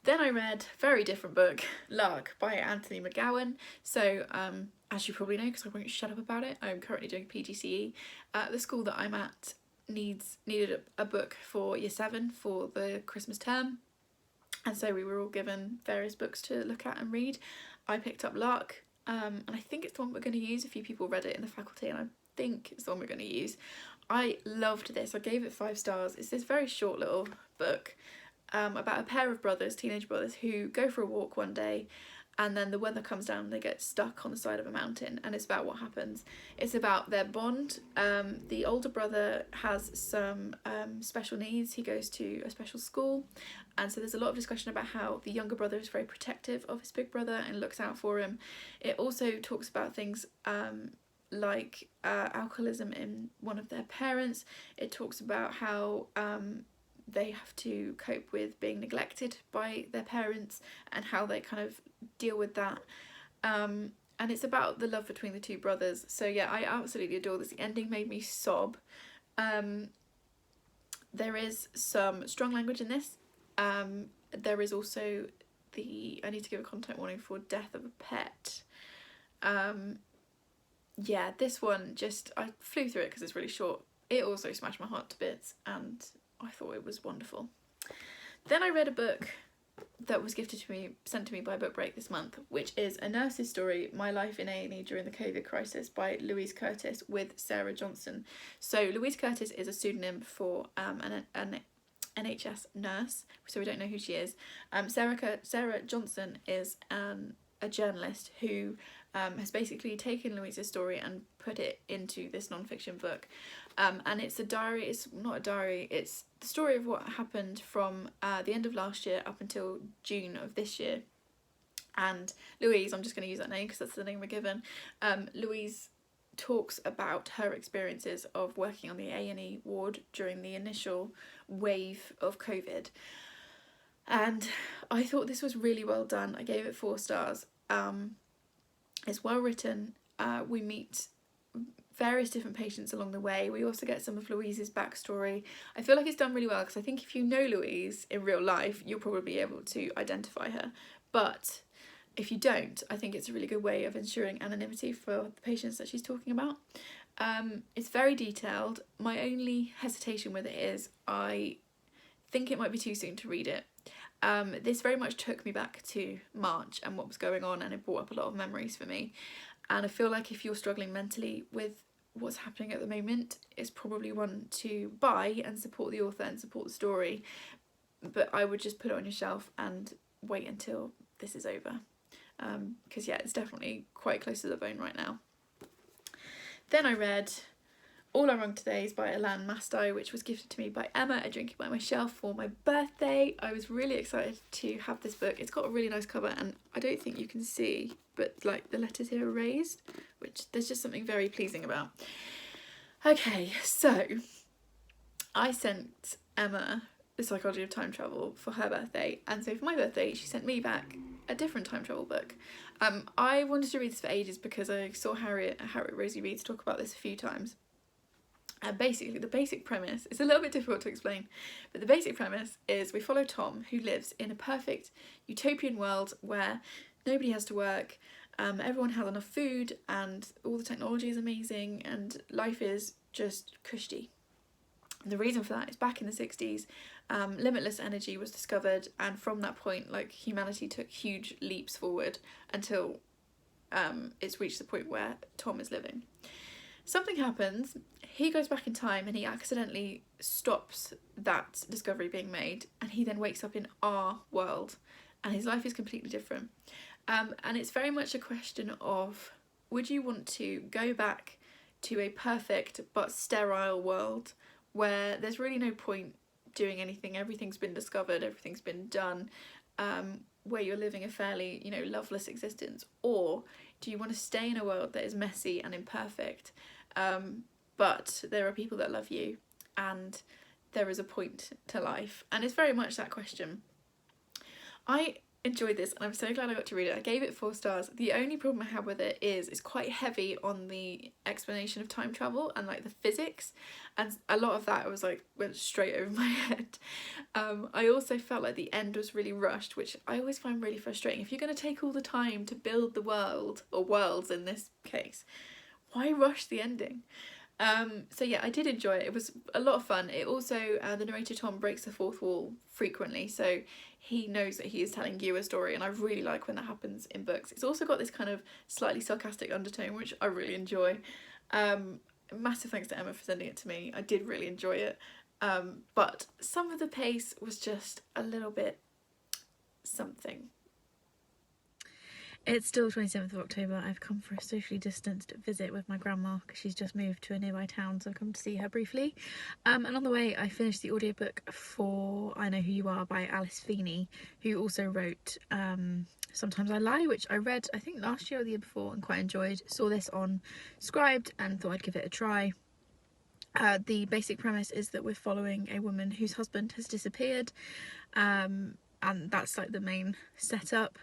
Then I read a very different book, Lark by Anthony McGowan. So as you probably know, because I won't shut up about it, I'm currently doing PGCE. The school that I'm at needed a book for year 7 for the Christmas term, and so we were all given various books to look at and read. I picked up Lark, and I think it's the one we're going to use. A few people read it in the faculty, and I think it's the one we're going to use. I loved this. I gave it 5 stars. It's this very short little book about a pair of brothers, teenage brothers, who go for a walk one day, and then the weather comes down and they get stuck on the side of a mountain, and it's about what happens. It's about their bond. The older brother has some special needs. He goes to a special school, and so there's a lot of discussion about how the younger brother is very protective of his big brother and looks out for him. It also talks about things like alcoholism in one of their parents. It talks about how they have to cope with being neglected by their parents and how they kind of deal with that. And it's about the love between the two brothers. So yeah, I absolutely adore this. The ending made me sob. There is some strong language in this. There is also I need to give a content warning for death of a pet. Yeah, this one I flew through it because it's really short. It also smashed my heart to bits, and I thought it was wonderful. Then I read a book that was sent to me by Book Break this month, which is A Nurse's Story, My Life in A&E During the COVID Crisis by Louise Curtis with Sarah Johnson. So Louise Curtis is a pseudonym for an NHS nurse, so we don't know who she is. Sarah Johnson is a journalist who has basically taken Louise's story and put it into this non-fiction book. And it's a diary. It's not a diary, it's the story of what happened from the end of last year up until June of this year. And Louise, I'm just going to use that name because that's the name we're given, Louise talks about her experiences of working on the A&E ward during the initial wave of COVID. And I thought this was really well done. I gave it 4 stars. It's well written. We meet various different patients along the way. We also get some of Louise's backstory. I feel like it's done really well because I think if you know Louise in real life, you'll probably be able to identify her. But if you don't, I think it's a really good way of ensuring anonymity for the patients that she's talking about. It's very detailed. My only hesitation with it is I think it might be too soon to read it. This very much took me back to March and what was going on, and it brought up a lot of memories for me. And I feel like if you're struggling mentally with what's happening at the moment, it's probably one to buy and support the author and support the story. But I would just put it on your shelf and wait until this is over. Because yeah, it's definitely quite close to the bone right now. Then I read All I Wrong Today is by Elan Mastai, which was gifted to me by Emma at Drinking by My Shelf for my birthday. I was really excited to have this book. It's got a really nice cover, and I don't think you can see, but like the letters here are raised, which there's just something very pleasing about. Okay, so I sent Emma The Psychology of Time Travel for her birthday, and so for my birthday she sent me back a different time travel book. I wanted to read this for ages because I saw Harriet Rosie Reid talk about this a few times. And basically the basic premise, it's a little bit difficult to explain, but the basic premise is we follow Tom, who lives in a perfect utopian world where nobody has to work, everyone has enough food, and all the technology is amazing, and life is just cushy. And the reason for that is back in the 60s, limitless energy was discovered, and from that point, like, humanity took huge leaps forward until it's reached the point where Tom is living. Something happens, he goes back in time and he accidentally stops that discovery being made, and he then wakes up in our world and his life is completely different. And it's very much a question of, would you want to go back to a perfect but sterile world where there's really no point doing anything, everything's been discovered, everything's been done, where you're living a fairly, loveless existence? Or do you want to stay in a world that is messy and imperfect, but there are people that love you and there is a point to life? And it's very much that question. I enjoyed this and I'm so glad I got to read it. I gave it 4 stars. The only problem I have with it is it's quite heavy on the explanation of time travel and like the physics, and a lot of that was like went straight over my head. I also felt like the end was really rushed, which I always find really frustrating. If you're going to take all the time to build the world, or worlds in this case, why rush the ending? So yeah, I did enjoy it. It was a lot of fun. It also, the narrator Tom breaks the fourth wall frequently, so he knows that he is telling you a story, and I really like when that happens in books. It's also got this kind of slightly sarcastic undertone, which I really enjoy. Massive thanks to Emma for sending it to me. I did really enjoy it. But some of the pace was just a little bit something. It's still 27th of October. I've come for a socially distanced visit with my grandma because she's just moved to a nearby town, so I've come to see her briefly. And on the way I finished the audiobook for I Know Who You Are by Feeney, who also wrote Sometimes I Lie, which I read I think last year or the year before and quite enjoyed. Saw this on Scribed and thought I'd give it a try. The basic premise is that we're following a woman whose husband has disappeared, and that's like the main setup.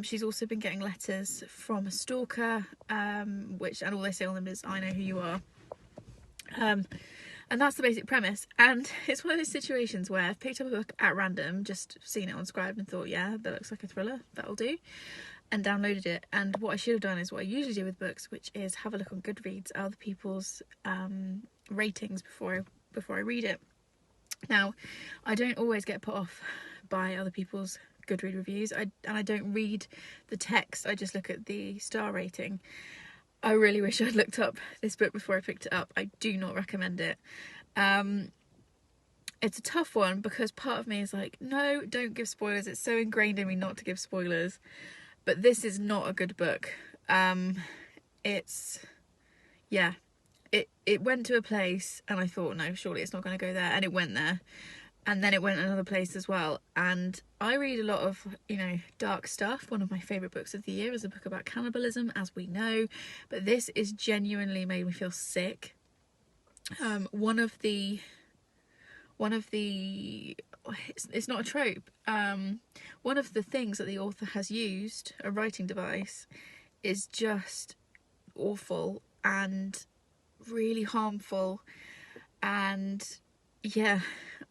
She's also been getting letters from a stalker, and all they say on them is "I know who you are," and that's the basic premise. And it's one of those situations where I've picked up a book at random, just seen it on Scribe and thought, yeah, that looks like a thriller, that'll do, and downloaded it. And what I should have done is what I usually do with books, which is have a look on Goodreads, other people's ratings before I read it. Now, I don't always get put off by other people's Goodread reviews. I don't read the text, I just look at the star rating. I really wish I'd looked up this book before I picked it up. I do not recommend it. It's a tough one because part of me is like, no, don't give spoilers. It's so ingrained in me not to give spoilers. But this is not a good book. It went to a place and I thought, no, surely it's not going to go there. And it went there. And then it went another place as well. And I read a lot of, dark stuff. One of my favourite books of the year is a book about cannibalism, as we know. But this is genuinely made me feel sick. One of the it's not a trope. One of the things that the author has used, a writing device, is just awful and really harmful. And yeah,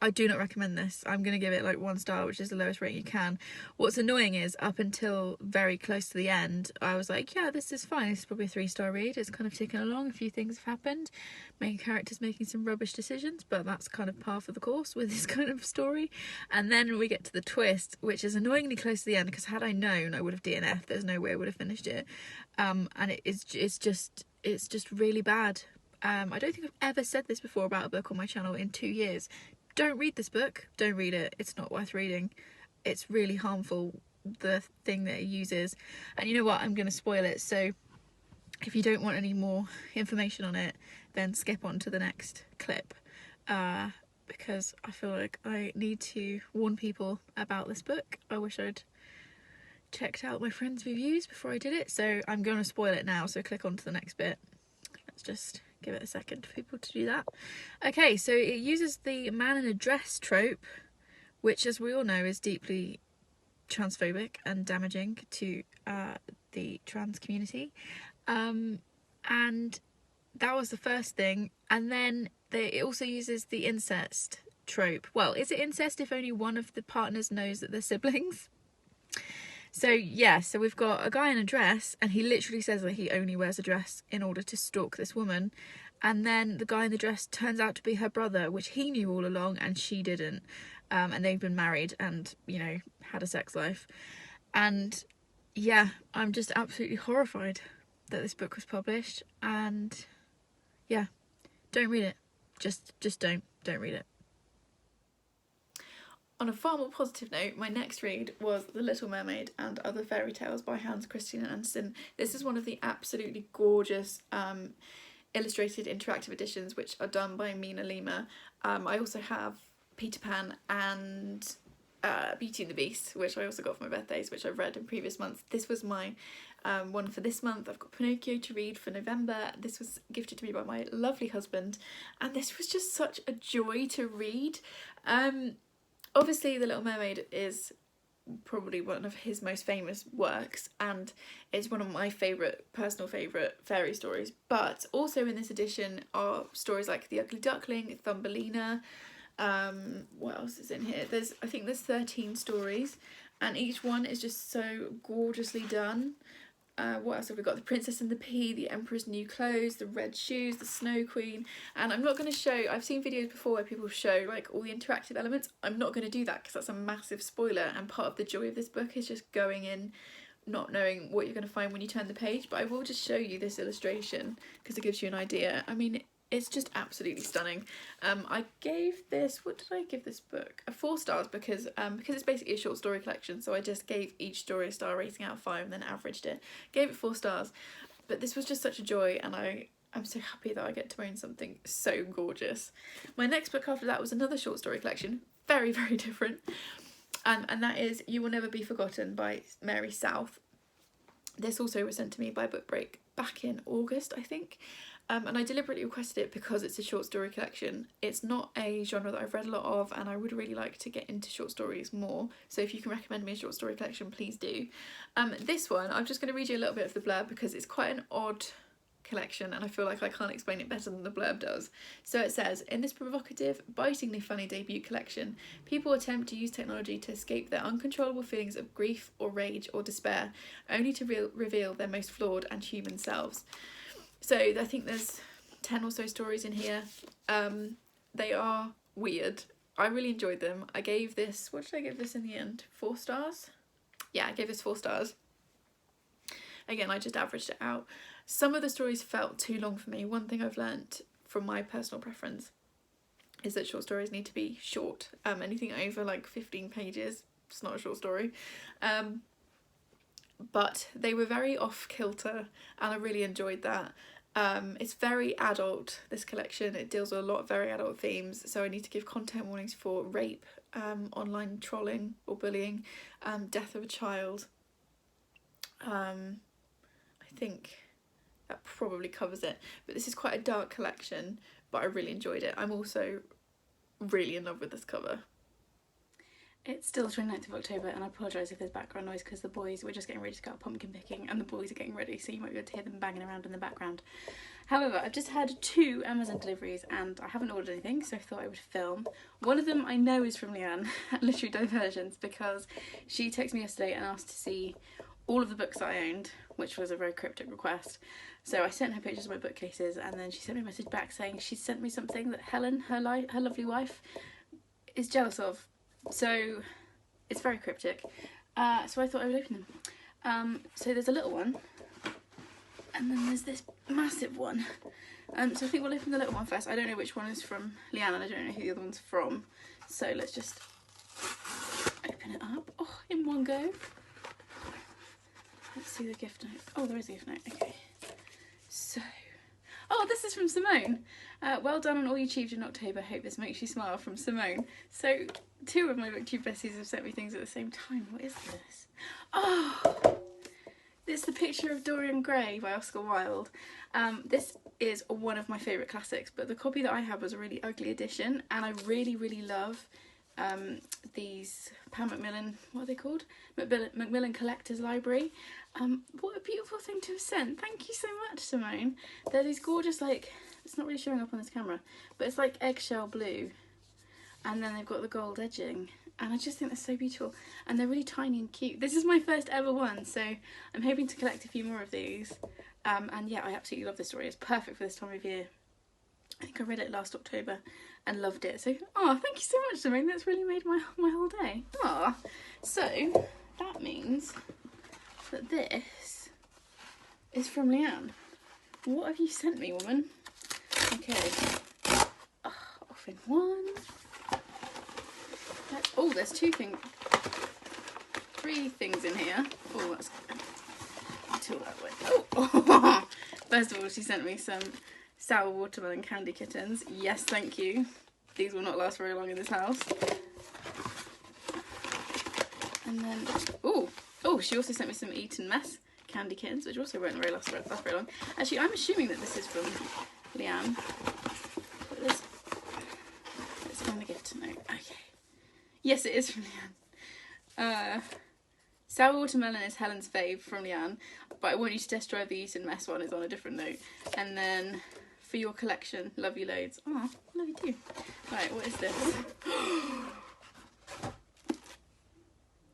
I do not recommend this. I'm going to give it like 1 star, which is the lowest rating you can. What's annoying is up until very close to the end, I was like, yeah, this is fine. This is probably a 3-star read. It's kind of ticking along. A few things have happened. Main character's making some rubbish decisions, but that's kind of par for the course with this kind of story. And then we get to the twist, which is annoyingly close to the end, because had I known, I would have DNF'd. There's no way I would have finished it. And it's just really bad. I don't think I've ever said this before about a book on my channel in 2 years. Don't read this book. Don't read it. It's not worth reading. It's really harmful, the thing that it uses. And you know what? I'm going to spoil it. So if you don't want any more information on it, then skip on to the next clip. Because I feel like I need to warn people about this book. I wish I'd checked out my friends' reviews before I did it. So I'm going to spoil it now. So click on to the next bit. Let's just give it a second for people to do that. Okay, so it uses the man in a dress trope, which, as we all know, is deeply transphobic and damaging to the trans community. And that was the first thing. And then it also uses the incest trope. Well, is it incest if only one of the partners knows that they're siblings? So yeah, so we've got a guy in a dress, and he literally says that he only wears a dress in order to stalk this woman. And then the guy in the dress turns out to be her brother, which he knew all along and she didn't. And they've been married and, had a sex life. And yeah, I'm just absolutely horrified that this book was published. And yeah, don't read it. Just don't read it. On a far more positive note, my next read was The Little Mermaid and Other Fairy Tales by Hans Christian Andersen. This is one of the absolutely gorgeous illustrated interactive editions which are done by MinaLima. I also have Peter Pan and Beauty and the Beast, which I also got for my birthdays, which I've read in previous months. This was my one for this month. I've got Pinocchio to read for November. This was gifted to me by my lovely husband, and this was just such a joy to read. Obviously, The Little Mermaid is probably one of his most famous works, and it's one of my personal favourite fairy stories. But also in this edition are stories like The Ugly Duckling, Thumbelina. What else is in here? I think there's 13 stories, and each one is just so gorgeously done. What else have we got? The Princess and the Pea, The Emperor's New Clothes, The Red Shoes, The Snow Queen. And I'm not going to show, I've seen videos before where people show like all the interactive elements. I'm not going to do that because that's a massive spoiler, and part of the joy of this book is just going in not knowing what you're going to find when you turn the page. But I will just show you this illustration because it gives you an idea. I mean, It's just absolutely stunning. I gave this, what did I give this book? 4 stars because it's basically a short story collection, so I just gave each story a star rating out of 5 and then averaged it. Gave it 4 stars, but this was just such a joy, and I'm so happy that I get to own something so gorgeous. My next book after that was another short story collection, very, very different, and that is You Will Never Be Forgotten by Mary South. This also was sent to me by Book Break back in August, I think. And I deliberately requested it because it's a short story collection. It's not a genre that I've read a lot of, and I would really like to get into short stories more. So if you can recommend me a short story collection, please do. This one, I'm just going to read you a little bit of the blurb because it's quite an odd collection and I feel like I can't explain it better than the blurb does. So it says, in this provocative, bitingly funny debut collection, people attempt to use technology to escape their uncontrollable feelings of grief or rage or despair, only to reveal their most flawed and human selves. So I think there's 10 or so stories in here. They are weird. I really enjoyed them. I gave this, what did I give this in the end? 4 stars? Yeah, I gave this 4 stars. Again, I just averaged it out. Some of the stories felt too long for me. One thing I've learnt from my personal preference is that short stories need to be short. Anything over like 15 pages, it's not a short story. But they were very off kilter and I really enjoyed that. It's very adult, this collection. It deals with a lot of very adult themes, so I need to give content warnings for rape, online trolling or bullying, death of a child. I think that probably covers it, but this is quite a dark collection, but I really enjoyed it. I'm also really in love with this cover. It's still the 29th of October and I apologise if there's background noise because the boys, we're just getting ready to go out pumpkin picking and the boys are getting ready, so you might be able to hear them banging around in the background. However, I've just had 2 Amazon deliveries and I haven't ordered anything, so I thought I would film. One of them I know is from Leanne at Literary Diversions because she texted me yesterday and asked to see all of the books that I owned, which was a very cryptic request. So I sent her pictures of my bookcases and then she sent me a message back saying she sent me something that Helen, her lovely wife, is jealous of. So it's very cryptic. So I thought I would open them. So there's a little one and then there's this massive one. So I think we'll open the little one first. I don't know which one is from Leanne and I don't know who the other one's from. So let's just open it up. Oh, in one go. Let's see the gift note. Oh, there is a gift note. Okay. So, oh, this is from Simone. Well done on all you achieved in October. Hope this makes you smile, from Simone. So 2 of my Booktube besties have sent me things at the same time. What is this? Oh, it's the picture of Dorian Gray by Oscar Wilde. This is one of my favourite classics, but the copy that I have was a really ugly edition, and I really, really love these Pan Macmillan, what are they called? Macmillan Collector's Library. What a beautiful thing to have sent. Thank you so much, Simone. They're these gorgeous, like, it's not really showing up on this camera, but it's like eggshell blue. And then they've got the gold edging. And I just think they're so beautiful. And they're really tiny and cute. This is my first ever one, so I'm hoping to collect a few more of these. And yeah, I absolutely love this story. It's perfect for this time of year. I think I read it last October and loved it. So, oh, thank you so much, Simone. That's really made my whole day. Oh, so that means that this is from Leanne. What have you sent me, woman? Okay. Oh, off in one. Oh, there's 3 things in here. Oh, that's good. Tilt that way. Oh, first of all, she sent me some sour watermelon candy kittens. Yes, thank you. These will not last very long in this house. And then, oh, she also sent me some Eton Mess candy kittens, which also won't last very long. Actually, I'm assuming that this is from Leanne. But let's find the gift note. Okay. Yes, it is from Leanne. Sour watermelon is Helen's fave, from Leanne, but I want you to test drive the Eton Mess one, is on a different note. And then for your collection, love you loads. Oh, love you too. Right, what is this?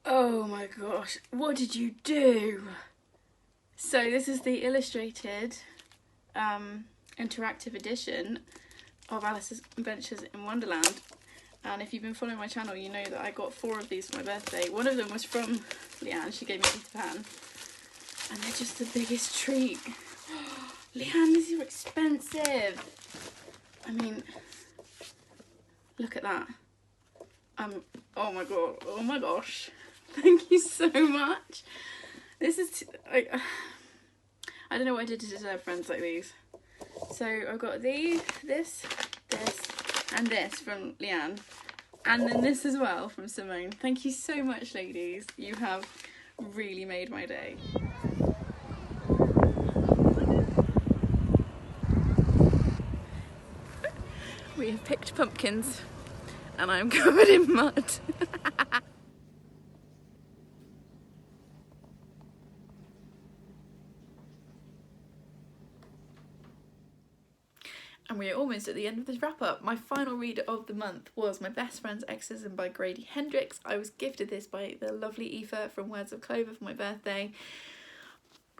Oh my gosh, what did you do? So this is the illustrated interactive edition of Alice's Adventures in Wonderland. And if you've been following my channel, you know that I got 4 of these for my birthday. One of them was from Leanne. She gave me Peter Pan. And they're just the biggest treat. Leanne, these are expensive. I mean, look at that. Oh my god, oh my gosh. Thank you so much. This is, I don't know what I did to deserve friends like these. So I've got this, and this from Leanne. And then this as well from Simone. Thank you so much, ladies. You have really made my day. We have picked pumpkins and I'm covered in mud. And we are almost at the end of this wrap up. My final read of the month was My Best Friend's Exorcism by Grady Hendrix. I was gifted this by the lovely Aoife from Words of Clover for my birthday.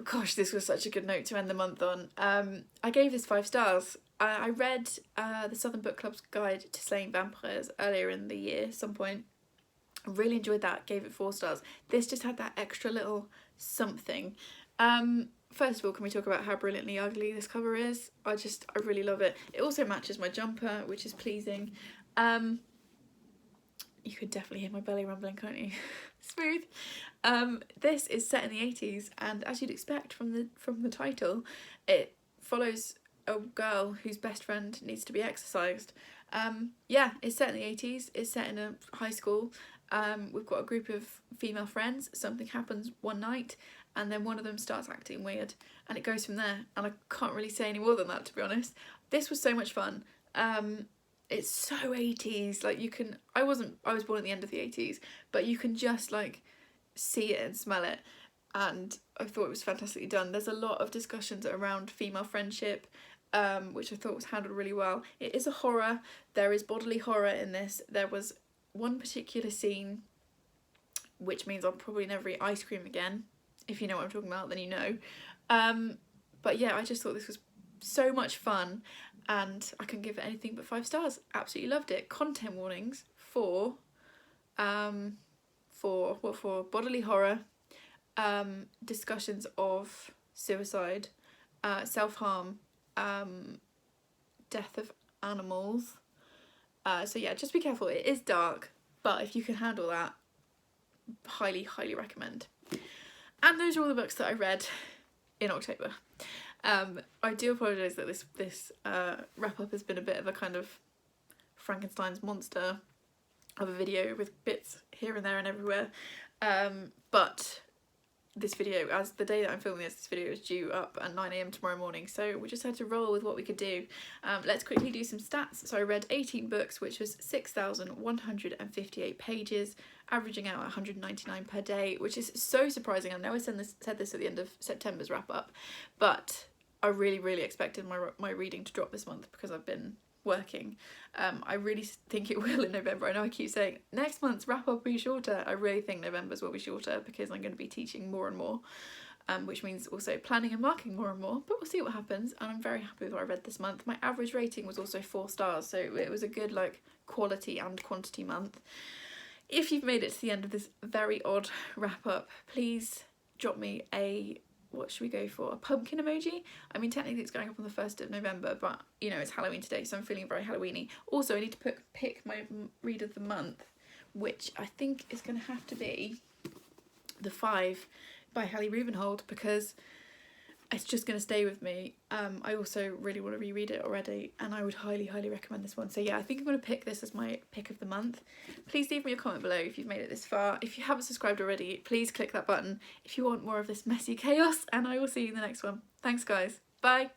Gosh, this was such a good note to end the month on. I gave this 5 stars. I read the Southern Book Club's Guide to Slaying Vampires earlier in the year, some point. I really enjoyed that, gave it 4 stars. This just had that extra little something. First of all, can we talk about how brilliantly ugly this cover is? I really love it. It also matches my jumper, which is pleasing. You could definitely hear my belly rumbling, can't you? Smooth. This is set in the 80s, and as you'd expect from the title, it follows a girl whose best friend needs to be exorcised. Yeah, it's set in the 80s. It's set in a high school. We've got a group of female friends. Something happens one night, and then one of them starts acting weird, and it goes from there. And I can't really say any more than that, to be honest. This was so much fun. It's so 80s. Like, you can, I was born at the end of the 80s, but you can just like see it and smell it, and I thought it was fantastically done. There's a lot of discussions around female friendship, which I thought was handled really well. It is a horror. There is bodily horror in this. There was one particular scene, which means I'll probably never eat ice cream again. If you know what I'm talking about, then you know. But yeah, I just thought this was so much fun, and I couldn't give it anything but 5 stars. Absolutely loved it. Content warnings for bodily horror, discussions of suicide, self-harm, death of animals. So yeah, just be careful. It is dark, but if you can handle that, highly, highly recommend. And those are all the books that I read in October. I do apologise that this wrap up has been a bit of a kind of Frankenstein's monster of a video with bits here and there and everywhere. But this video, as the day that I'm filming this video is due up at 9 AM tomorrow morning, so we just had to roll with what we could do. Let's quickly do some stats. So I read 18 books, which was 6,158 pages, averaging out 199 per day, which is so surprising. I know I said this at the end of September's wrap up, but I really expected my reading to drop this month because I've been working. I really think it will in November. I know I keep saying next month's wrap up will be shorter. I really think November's will be shorter because I'm going to be teaching more and more, which means also planning and marking more and more, but we'll see what happens. And I'm very happy with what I read this month. My average rating was also 4 stars, so it was a good like quality and quantity month. If you've made it to the end of this very odd wrap up, please drop me a, what should we go for? A pumpkin emoji? I mean, technically it's going up on the 1st of November, but you know, it's Halloween today, so I'm feeling very Halloween-y. Also, I need to pick my read of the month, which I think is going to have to be The Five by Hallie Rubenhold, because it's just going to stay with me. I also really want to reread it already, and I would highly recommend this one. So yeah, I think I'm going to pick this as my pick of the month. Please leave me a comment below if you've made it this far. If you haven't subscribed already, please click that button if you want more of this messy chaos, and I will see you in the next one. Thanks guys, bye.